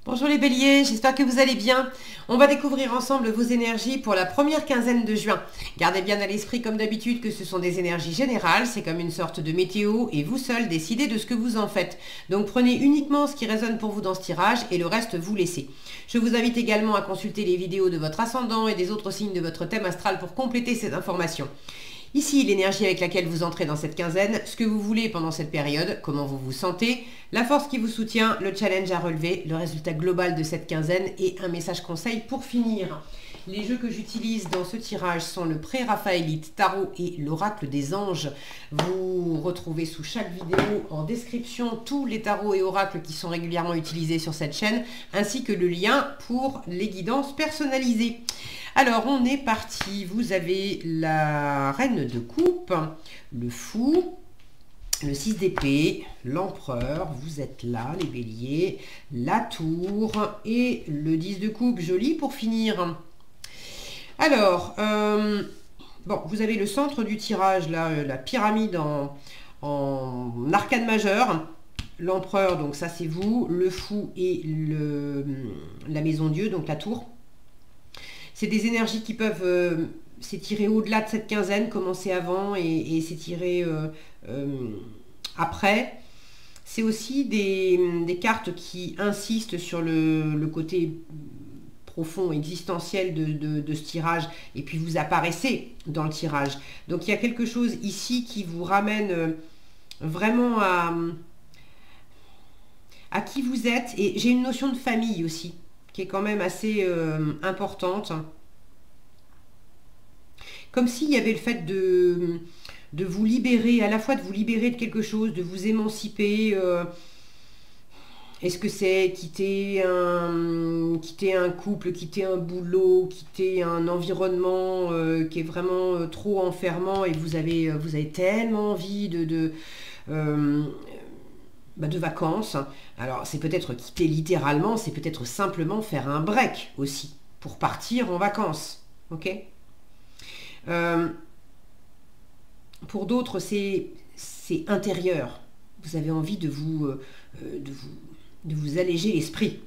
Bonjour les béliers, j'espère que vous allez bien. On va découvrir ensemble vos énergies pour la première quinzaine de juin. Gardez bien à l'esprit comme d'habitude que ce sont des énergies générales, c'est comme une sorte de météo et vous seul décidez de ce que vous en faites. Donc prenez uniquement ce qui résonne pour vous dans ce tirage et le reste vous laissez. Je vous invite également à consulter les vidéos de votre ascendant et des autres signes de votre thème astral pour compléter ces informations. Ici, l'énergie avec laquelle vous entrez dans cette quinzaine, ce que vous voulez pendant cette période, comment vous vous sentez, la force qui vous soutient, le challenge à relever, le résultat global de cette quinzaine et un message conseil pour finir. Les jeux que j'utilise dans ce tirage sont le pré-raphaélite tarot et l'oracle des anges. Vous retrouvez sous chaque vidéo en description tous les tarots et oracles qui sont régulièrement utilisés sur cette chaîne, ainsi que le lien pour les guidances personnalisées. Alors, on est parti. Vous avez la reine de coupe, le fou, le 6 d'épée, l'empereur, vous êtes là, les béliers, la tour et le 10 de coupe, joli pour finir. Alors, bon, vous avez le centre du tirage, là, la pyramide en arcane majeur. L'empereur, donc ça c'est vous, le fou et la maison Dieu, donc la tour. C'est des énergies qui peuvent s'étirer au-delà de cette quinzaine, commencer avant et s'étirer après. C'est aussi des cartes qui insistent sur le côté profond, existentiel de ce tirage. Et puis vous apparaissez dans le tirage. Donc il y a quelque chose ici qui vous ramène vraiment à qui vous êtes. Et j'ai une notion de famille aussi, qui est quand même assez importante. Comme s'il y avait le fait de vous libérer, à la fois de vous libérer de quelque chose, de vous émanciper. Est-ce que c'est quitter un couple, quitter un boulot, quitter un environnement qui est vraiment trop enfermant et vous avez tellement envie de vacances. Alors c'est peut-être quitter littéralement, c'est peut-être simplement faire un break aussi pour partir en vacances. Ok. Pour d'autres c'est intérieur. Vous avez envie de vous alléger l'esprit.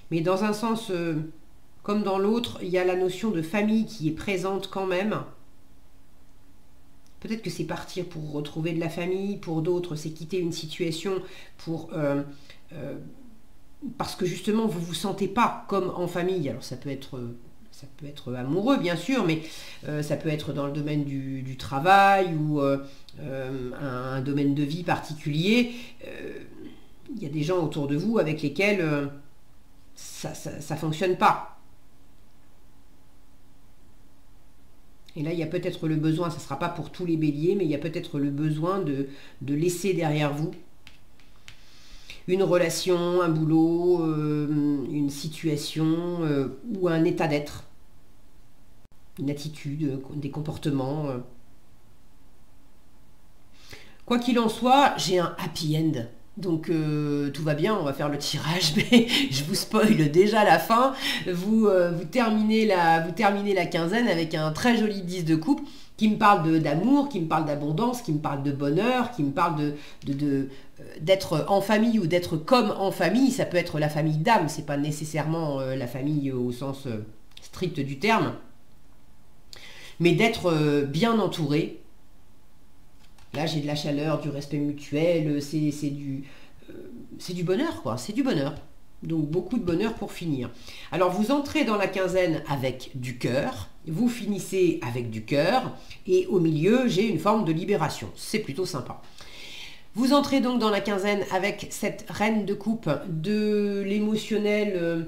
Mais dans un sens comme dans l'autre, il y a la notion de famille qui est présente quand même. Peut-être que c'est partir pour retrouver de la famille, pour d'autres c'est quitter une situation parce que justement vous ne vous sentez pas comme en famille. Alors ça peut être amoureux bien sûr, mais ça peut être dans le domaine du travail ou un domaine de vie particulier. Il y a des gens autour de vous avec lesquels ça ne fonctionne pas. Et là, il y a peut-être le besoin, ça ne sera pas pour tous les béliers, mais il y a peut-être le besoin de laisser derrière vous une relation, un boulot, une situation ou un état d'être, une attitude, des comportements. Quoi qu'il en soit, j'ai un happy end. Donc tout va bien, on va faire le tirage, mais je vous spoil déjà la fin. Vous terminez la quinzaine avec un très joli 10 de coupe qui me parle d'amour, qui me parle d'abondance, qui me parle de bonheur, qui me parle d'être en famille ou d'être comme en famille. Ça peut être la famille d'âme, c'est pas nécessairement la famille au sens strict du terme, mais d'être bien entouré. Là, j'ai de la chaleur, du respect mutuel, c'est du bonheur, quoi. C'est du bonheur. Donc, beaucoup de bonheur pour finir. Alors, vous entrez dans la quinzaine avec du cœur, vous finissez avec du cœur, et au milieu, j'ai une forme de libération. C'est plutôt sympa. Vous entrez donc dans la quinzaine avec cette reine de coupe, de l'émotionnel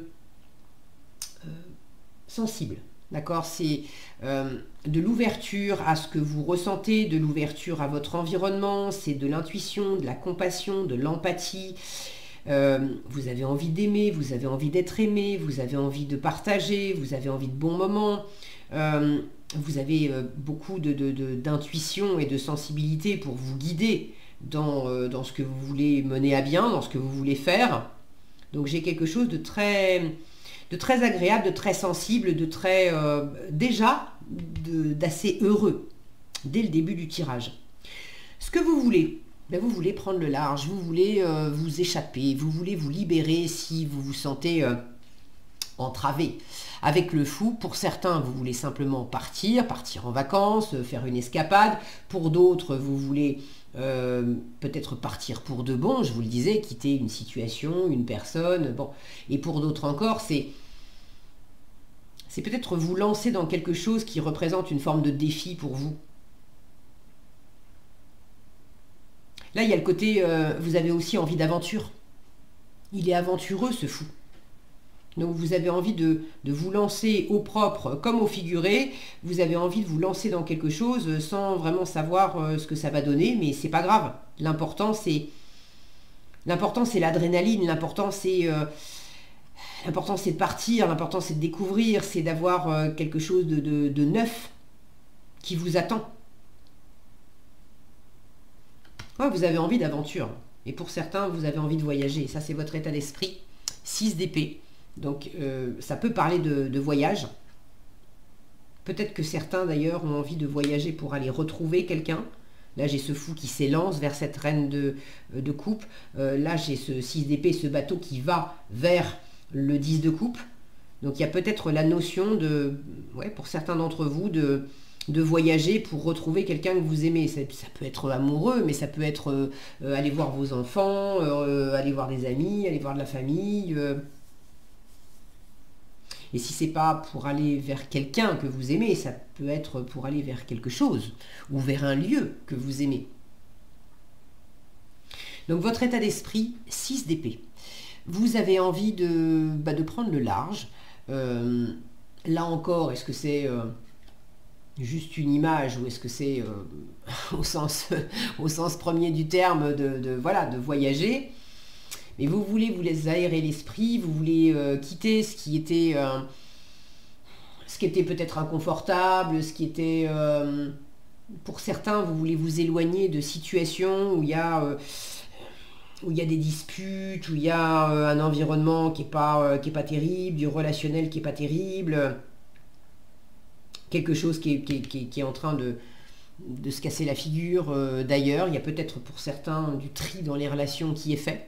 sensible. D'accord, c'est de l'ouverture à ce que vous ressentez, de l'ouverture à votre environnement, c'est de l'intuition, de la compassion, de l'empathie. Vous avez envie d'aimer, vous avez envie d'être aimé, vous avez envie de partager, vous avez envie de bons moments. Vous avez beaucoup d'intuition et de sensibilité pour vous guider dans ce que vous voulez mener à bien, dans ce que vous voulez faire. Donc j'ai quelque chose de très agréable, de très sensible, d'assez heureux dès le début du tirage. Ce que vous voulez, ben vous voulez prendre le large, vous voulez vous échapper, vous voulez vous libérer si vous vous sentez entravé. Avec le fou, pour certains, vous voulez simplement partir en vacances, faire une escapade. Pour d'autres, vous voulez peut-être partir pour de bon, je vous le disais, quitter une situation, une personne. Bon. Et pour d'autres encore, c'est peut-être vous lancer dans quelque chose qui représente une forme de défi pour vous. Là, il y a le côté, vous avez aussi envie d'aventure. Il est aventureux, ce fou. Donc vous avez envie de vous lancer au propre comme au figuré. Vous avez envie de vous lancer dans quelque chose sans vraiment savoir ce que ça va donner, mais c'est pas grave. L'important c'est l'adrénaline, l'important c'est de partir, l'important c'est de découvrir, c'est d'avoir quelque chose de neuf qui vous attend. Ouais, vous avez envie d'aventure. Et pour certains, vous avez envie de voyager. Ça, c'est votre état d'esprit. 6 d'épée. Donc, ça peut parler de voyage. Peut-être que certains, d'ailleurs, ont envie de voyager pour aller retrouver quelqu'un. Là, j'ai ce fou qui s'élance vers cette reine de coupe. Là, j'ai ce 6 d'épée, ce bateau qui va vers le 10 de coupe. Donc, il y a peut-être la notion pour certains d'entre vous, de voyager pour retrouver quelqu'un que vous aimez. Ça peut être amoureux, mais ça peut être aller voir vos enfants, aller voir des amis, aller voir de la famille. Et si c'est pas pour aller vers quelqu'un que vous aimez, ça peut être pour aller vers quelque chose ou vers un lieu que vous aimez. Donc votre état d'esprit, 6 d'épée. Vous avez envie de prendre le large. Là encore, est-ce que c'est juste une image ou est-ce que c'est au sens premier du terme de voyager? Mais vous voulez vous laisser aérer l'esprit, vous voulez quitter ce qui était peut-être inconfortable, ce qui était pour certains, vous voulez vous éloigner de situations où il y a des disputes, où il y a un environnement qui est pas terrible, du relationnel qui est pas terrible, quelque chose qui est en train de se casser la figure. D'ailleurs, il y a peut-être pour certains du tri dans les relations qui est fait.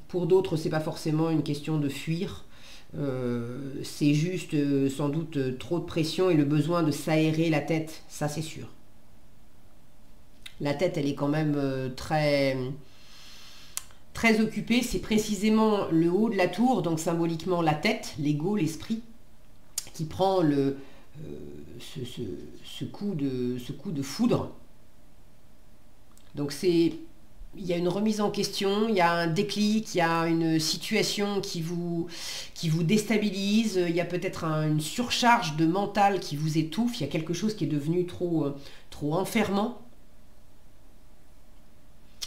Pour d'autres, c'est pas forcément une question de fuir. C'est juste sans doute trop de pression et le besoin de s'aérer la tête, ça c'est sûr. La tête, elle est quand même très occupée. C'est précisément le haut de la tour, donc symboliquement la tête, l'ego, l'esprit, qui prend ce coup de foudre. Donc il y a une remise en question, il y a un déclic, il y a une situation qui vous déstabilise, il y a peut-être une surcharge de mental qui vous étouffe, il y a quelque chose qui est devenu trop enfermant.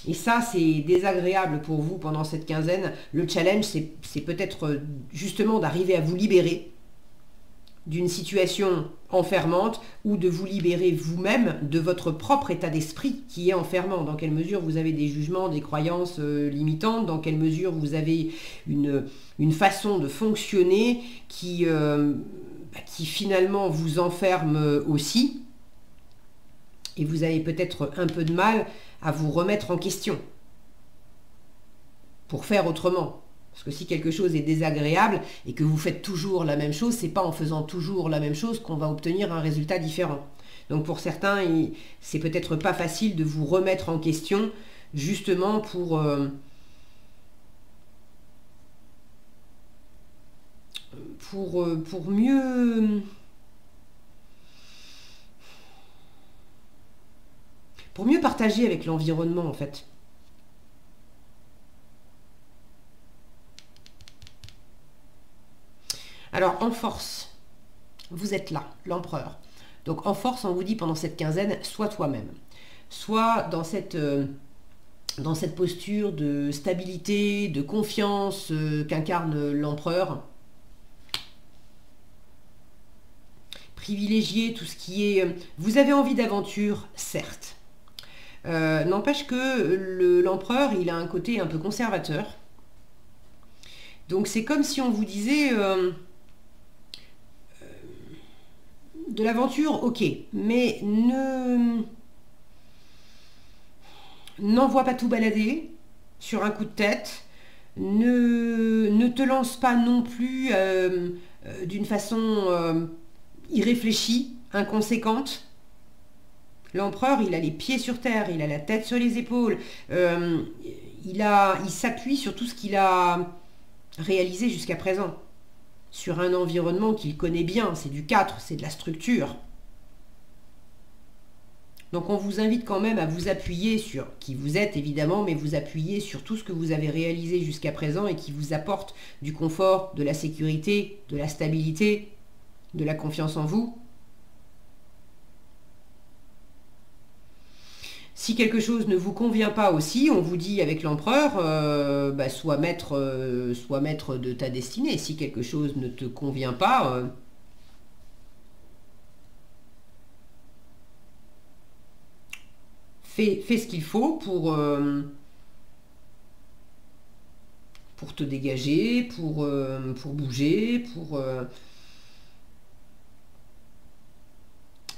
Et ça, c'est désagréable pour vous pendant cette quinzaine. Le challenge, c'est peut-être justement d'arriver à vous libérer d'une situation enfermante ou de vous libérer vous-même de votre propre état d'esprit qui est enfermant. Dans quelle mesure vous avez des jugements, des croyances limitantes, dans quelle mesure vous avez une façon de fonctionner qui finalement vous enferme aussi. Et vous avez peut-être un peu de mal à vous remettre en question pour faire autrement. Parce que si quelque chose est désagréable et que vous faites toujours la même chose, c'est pas en faisant toujours la même chose qu'on va obtenir un résultat différent. Donc pour certains, c'est peut-être pas facile de vous remettre en question justement pour mieux partager avec l'environnement en fait. Alors, en force, vous êtes là, l'empereur. Donc, en force, on vous dit pendant cette quinzaine, sois toi-même. Sois dans cette posture de stabilité, de confiance qu'incarne l'empereur. Privilégiez tout ce qui est... Vous avez envie d'aventure, certes. N'empêche que l'empereur, il a un côté un peu conservateur. Donc, c'est comme si on vous disait... de l'aventure, ok, mais n'envoie pas tout balader sur un coup de tête. Ne te lance pas non plus d'une façon irréfléchie, inconséquente. L'empereur, il a les pieds sur terre, il a la tête sur les épaules, il s'appuie sur tout ce qu'il a réalisé jusqu'à présent, sur un environnement qu'il connaît bien, c'est du 4, c'est de la structure. Donc on vous invite quand même à vous appuyer sur qui vous êtes évidemment, mais vous appuyer sur tout ce que vous avez réalisé jusqu'à présent et qui vous apporte du confort, de la sécurité, de la stabilité, de la confiance en vous. Si quelque chose ne vous convient pas aussi, on vous dit avec l'empereur, sois maître de ta destinée. Si quelque chose ne te convient pas, fais ce qu'il faut pour te dégager, pour bouger,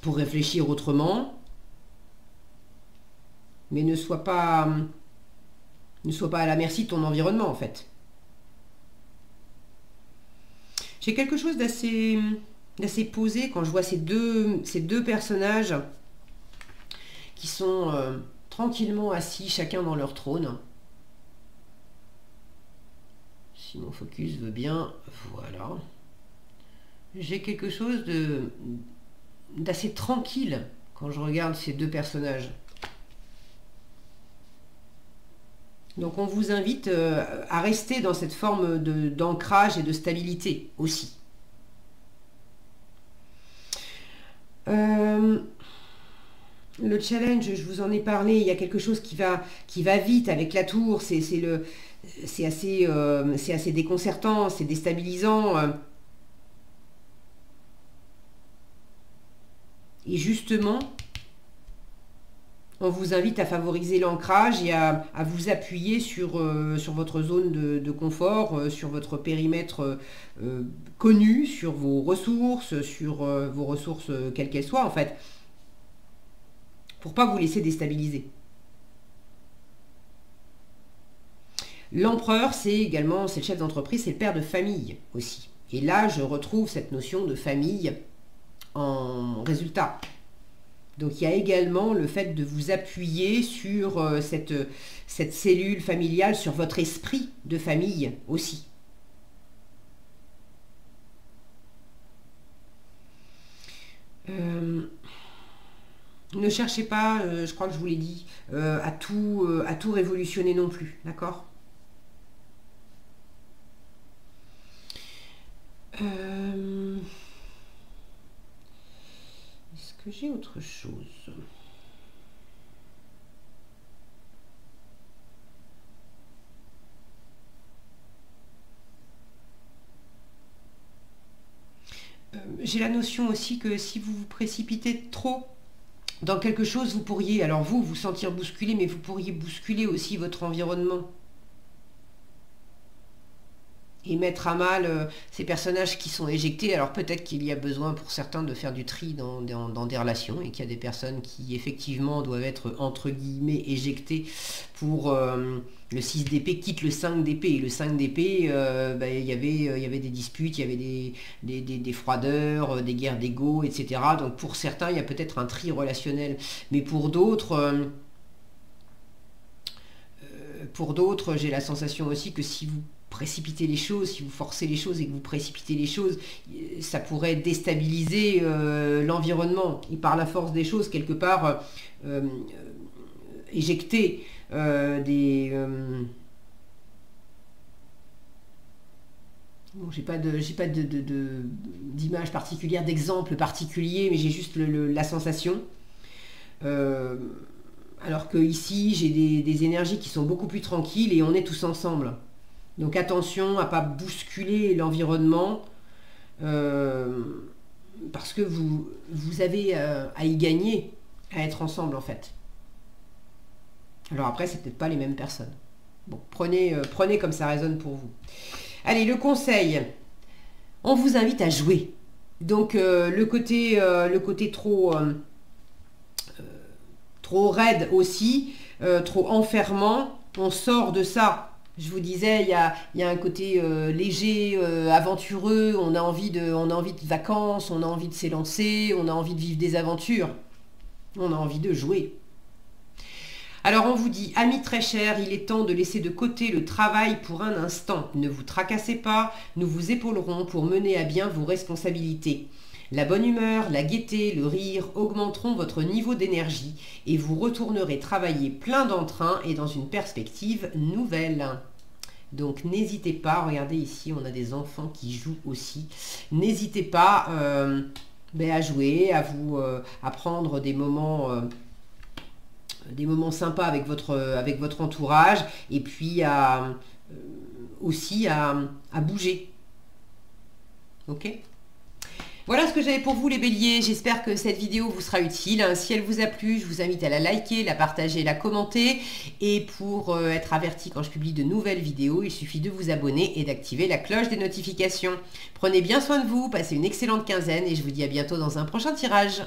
pour réfléchir autrement. Mais ne sois pas à la merci de ton environnement, en fait. J'ai quelque chose d'assez posé quand je vois ces deux personnages qui sont tranquillement assis, chacun dans leur trône. Si mon focus veut bien, voilà. J'ai quelque chose d'assez tranquille quand je regarde ces deux personnages. Donc on vous invite à rester dans cette forme d'ancrage et de stabilité aussi. Le challenge, je vous en ai parlé, il y a quelque chose qui va vite avec la tour, c'est assez déconcertant, c'est déstabilisant. Et justement, on vous invite à favoriser l'ancrage et à vous appuyer sur votre zone de confort, sur votre périmètre connu, sur vos ressources, quelles qu'elles soient en fait, pour pas vous laisser déstabiliser. L'empereur, c'est le chef d'entreprise, c'est le père de famille aussi. Et là, je retrouve cette notion de famille en résultat. Donc il y a également le fait de vous appuyer sur cette cellule familiale, sur votre esprit de famille aussi. Ne cherchez pas, je crois que je vous l'ai dit, à tout révolutionner non plus, d'accord ? Est-ce que j'ai autre chose ? J'ai la notion aussi que si vous vous précipitez trop dans quelque chose, vous pourriez, alors vous sentir bousculé, mais vous pourriez bousculer aussi votre environnement. Et mettre à mal ces personnages qui sont éjectés. Alors peut-être qu'il y a besoin pour certains de faire du tri dans des relations et qu'il y a des personnes qui effectivement doivent être entre guillemets éjectées pour le 6 d'épée quitte le 5 d'épée. Et le 5 d'épée, il y avait des disputes, il y avait des froideurs, des guerres d'ego, etc. Donc pour certains, il y a peut-être un tri relationnel. Mais pour d'autres, j'ai la sensation aussi que si vous précipiter les choses, si vous forcez les choses et que vous précipitez les choses, ça pourrait déstabiliser l'environnement et par la force des choses, quelque part, éjecter Bon, j'ai pas d'image particulière, d'exemple particulier, mais j'ai juste la sensation. Alors que ici, j'ai des énergies qui sont beaucoup plus tranquilles et on est tous ensemble. Donc attention à ne pas bousculer l'environnement parce que vous avez à y gagner, à être ensemble en fait. Alors après, c'est peut-être pas les mêmes personnes. Bon, prenez comme ça résonne pour vous. Allez, le conseil. On vous invite à jouer. Donc le côté trop raide aussi, trop enfermant, on sort de ça. Je vous disais, il y a un côté léger, aventureux, on a envie de vacances, on a envie de s'élancer, on a envie de vivre des aventures, on a envie de jouer. Alors on vous dit, amis très chers, il est temps de laisser de côté le travail pour un instant. Ne vous tracassez pas, nous vous épaulerons pour mener à bien vos responsabilités. La bonne humeur, la gaieté, le rire augmenteront votre niveau d'énergie et vous retournerez travailler plein d'entrain et dans une perspective nouvelle. Donc n'hésitez pas, regardez ici, on a des enfants qui jouent aussi. N'hésitez pas à jouer, à prendre des moments sympas avec votre entourage et puis aussi à bouger. Ok ? Voilà ce que j'avais pour vous les béliers, j'espère que cette vidéo vous sera utile. Si elle vous a plu, je vous invite à la liker, la partager, la commenter. Et pour être averti quand je publie de nouvelles vidéos, il suffit de vous abonner et d'activer la cloche des notifications. Prenez bien soin de vous, passez une excellente quinzaine et je vous dis à bientôt dans un prochain tirage.